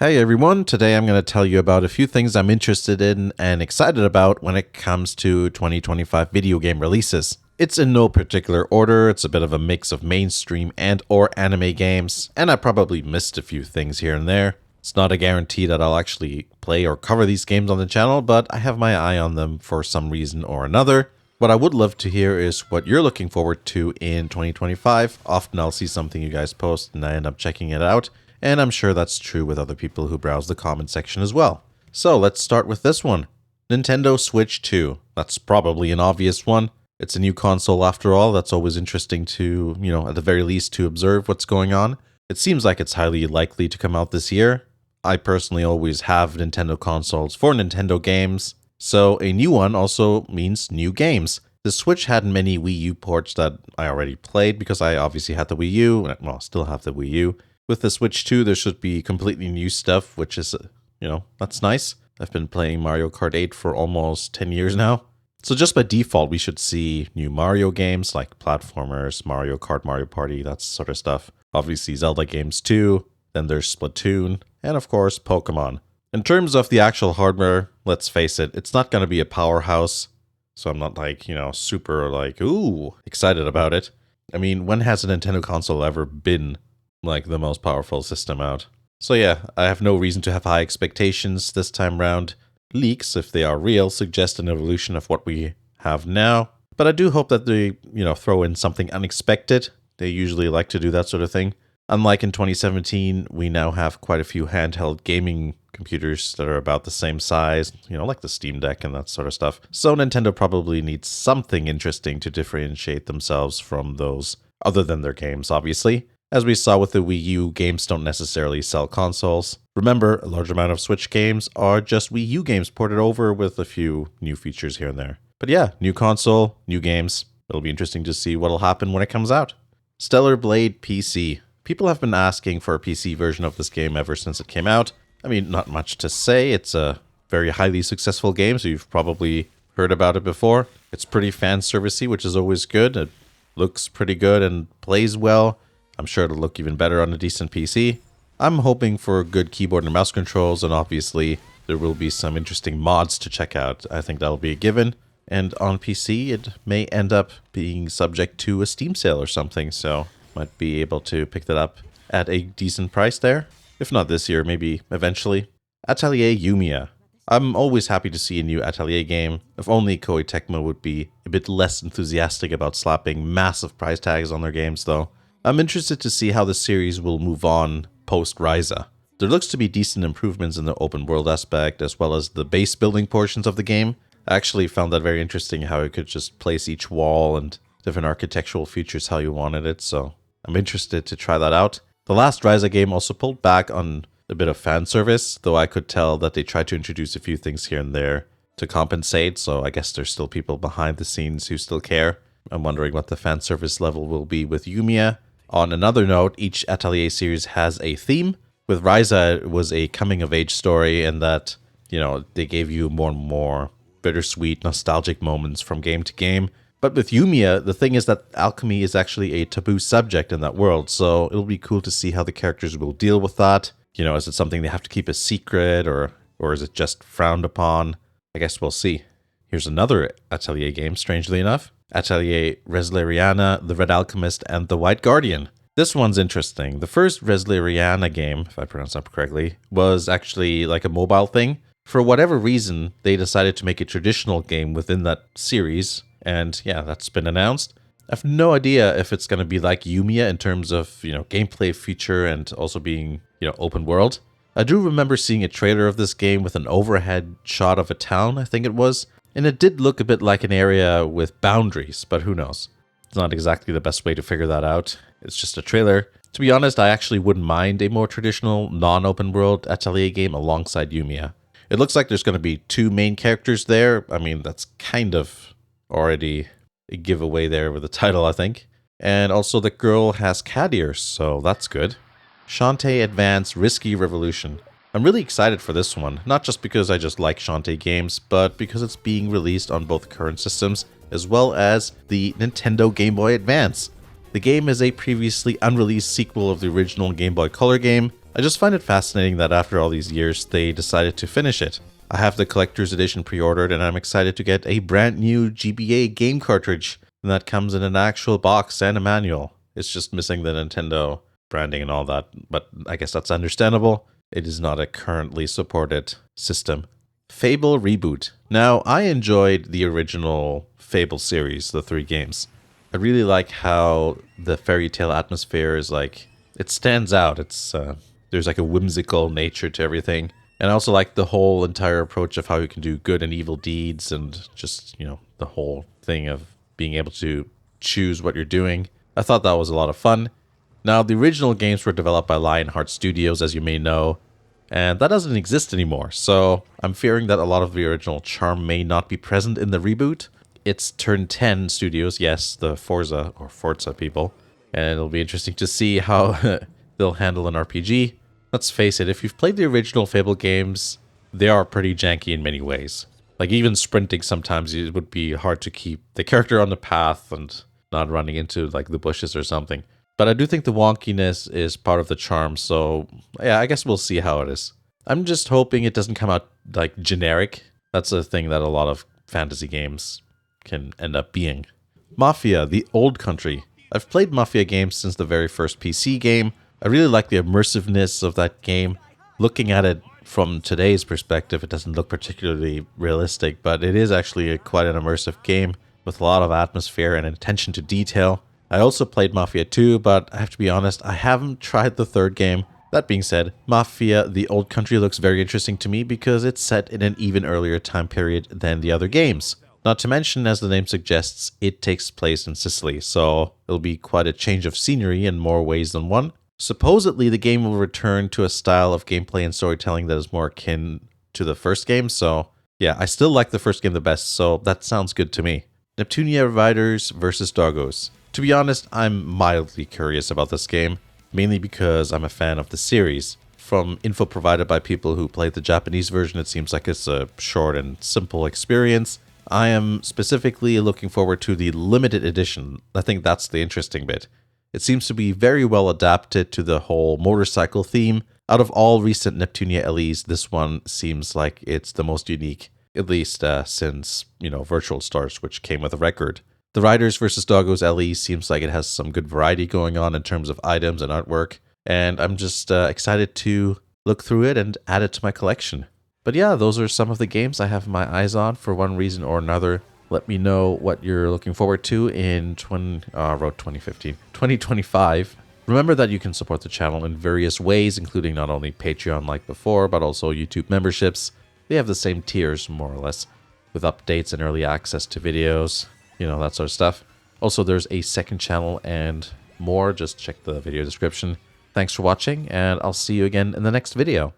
Hey everyone, today I'm going to tell you about a few things I'm interested in and excited about when it comes to 2025 video game releases. It's in no particular order, it's a bit of a mix of mainstream and or anime games, and I probably missed a few things here and there. It's not a guarantee that I'll actually play or cover these games on the channel, but I have my eye on them for some reason or another. What I would love to hear is what you're looking forward to in 2025. Often I'll see something you guys post and I end up checking it out. And I'm sure that's true with other people who browse the comment section as well. So let's start with this one. Nintendo Switch 2. That's probably an obvious one. It's a new console after all. That's always interesting to, at the very least to observe what's going on. It seems like it's highly likely to come out this year. I personally always have Nintendo consoles for Nintendo games. So a new one also means new games. The Switch had many Wii U ports that I already played because I obviously had the Wii U. Well, still have the Wii U. With the Switch 2, there should be completely new stuff, which is, that's nice. I've been playing Mario Kart 8 for almost 10 years now. So just by default, we should see new Mario games like platformers, Mario Kart, Mario Party, that sort of stuff. Obviously Zelda games too. Then there's Splatoon, and of course, Pokemon. In terms of the actual hardware, let's face it, it's not going to be a powerhouse. So I'm not super excited about it. I mean, when has a Nintendo console ever been the most powerful system out? So yeah, I have no reason to have high expectations this time round. Leaks, if they are real, suggest an evolution of what we have now. But I do hope that they, throw in something unexpected. They usually like to do that sort of thing. Unlike in 2017, we now have quite a few handheld gaming computers that are about the same size, like the Steam Deck and that sort of stuff. So Nintendo probably needs something interesting to differentiate themselves from those, other than their games, obviously. As we saw with the Wii U, games don't necessarily sell consoles. Remember, a large amount of Switch games are just Wii U games ported over with a few new features here and there. But yeah, new console, new games. It'll be interesting to see what'll happen when it comes out. Stellar Blade PC. People have been asking for a PC version of this game ever since it came out. I mean, not much to say. It's a very highly successful game, so you've probably heard about it before. It's pretty fan-servicey, which is always good. It looks pretty good and plays well. I'm sure it'll look even better on a decent PC. I'm hoping for good keyboard and mouse controls, and obviously there will be some interesting mods to check out. I think that'll be a given. And on PC, it may end up being subject to a Steam sale or something, so might be able to pick that up at a decent price there. If not this year, maybe eventually. Atelier Yumia. I'm always happy to see a new Atelier game. If only Koei Tecmo would be a bit less enthusiastic about slapping massive price tags on their games, though. I'm interested to see how the series will move on post-Ryza. There looks to be decent improvements in the open world aspect as well as the base building portions of the game. I actually found that very interesting how you could just place each wall and different architectural features how you wanted it, so I'm interested to try that out. The last Ryza game also pulled back on a bit of fan service, though I could tell that they tried to introduce a few things here and there to compensate, so I guess there's still people behind the scenes who still care. I'm wondering what the fan service level will be with Yumia. On another note, each Atelier series has a theme. With Ryza, it was a coming-of-age story in that, they gave you more and more bittersweet, nostalgic moments from game to game. But with Yumia, the thing is that alchemy is actually a taboo subject in that world, so it'll be cool to see how the characters will deal with that. Is it something they have to keep a secret, or is it just frowned upon? I guess we'll see. Here's another Atelier game, strangely enough. Atelier Resleriana, The Red Alchemist, and The White Guardian. This one's interesting. The first Resleriana game, if I pronounce that correctly, was actually like a mobile thing. For whatever reason, they decided to make a traditional game within that series, and yeah, that's been announced. I have no idea if it's going to be like Yumia in terms of, gameplay feature and also being, open world. I do remember seeing a trailer of this game with an overhead shot of a town, I think it was. And it did look a bit like an area with boundaries, but who knows? It's not exactly the best way to figure that out. It's just a trailer. To be honest, I actually wouldn't mind a more traditional, non-open world Atelier game alongside Yumia. It looks like there's going to be two main characters there. I mean, that's kind of already a giveaway there with the title, I think. And also the girl has cat ears, so that's good. Shantae Advance Risky Revolution. I'm really excited for this one, not just because I just like Shantae games, but because it's being released on both current systems as well as the Nintendo Game Boy Advance. The game is a previously unreleased sequel of the original Game Boy Color game. I just find it fascinating that after all these years, they decided to finish it. I have the collector's edition pre-ordered, and I'm excited to get a brand new GBA game cartridge that comes in an actual box and a manual. It's just missing the Nintendo branding and all that, but I guess that's understandable. It is not a currently supported system. Fable Reboot. Now, I enjoyed the original Fable series, the 3 games. I really like how the fairy tale atmosphere is like, it stands out. There's like a whimsical nature to everything. And I also like the whole entire approach of how you can do good and evil deeds and just, the whole thing of being able to choose what you're doing. I thought that was a lot of fun. Now, the original games were developed by Lionheart Studios, as you may know, and that doesn't exist anymore. So I'm fearing that a lot of the original charm may not be present in the reboot. It's Turn 10 Studios, yes, the Forza people, and it'll be interesting to see how they'll handle an RPG. Let's face it, if you've played the original Fable games, they are pretty janky in many ways. Like even sprinting sometimes, it would be hard to keep the character on the path and not running into like the bushes or something. But I do think the wonkiness is part of the charm, so yeah, I guess we'll see how it is. I'm just hoping it doesn't come out like generic. That's a thing that a lot of fantasy games can end up being. Mafia, the Old Country. I've played Mafia games since the very first PC game. I really like the immersiveness of that game. Looking at it from today's perspective, it doesn't look particularly realistic, but it is actually quite an immersive game with a lot of atmosphere and attention to detail. I also played Mafia 2, but I have to be honest, I haven't tried the 3rd game. That being said, Mafia, the Old Country looks very interesting to me because it's set in an even earlier time period than the other games. Not to mention, as the name suggests, it takes place in Sicily, so it'll be quite a change of scenery in more ways than one. Supposedly, the game will return to a style of gameplay and storytelling that is more akin to the first game, so yeah, I still like the first game the best, so that sounds good to me. Neptunia Riders vs. Dogoos. To be honest, I'm mildly curious about this game, mainly because I'm a fan of the series. From info provided by people who played the Japanese version, it seems like it's a short and simple experience. I am specifically looking forward to the limited edition. I think that's the interesting bit. It seems to be very well adapted to the whole motorcycle theme. Out of all recent Neptunia LEs, this one seems like it's the most unique, at least since, Virtual Stars, which came with a record. The Riders vs. Dogoos LE seems like it has some good variety going on in terms of items and artwork, and I'm just excited to look through it and add it to my collection. But yeah, those are some of the games I have my eyes on for one reason or another. Let me know what you're looking forward to in 2025. Remember that you can support the channel in various ways, including not only Patreon like before, but also YouTube memberships. They have the same tiers, more or less, with updates and early access to videos, that sort of stuff. Also, there's a second channel and more. Just check the video description. Thanks for watching, and I'll see you again in the next video.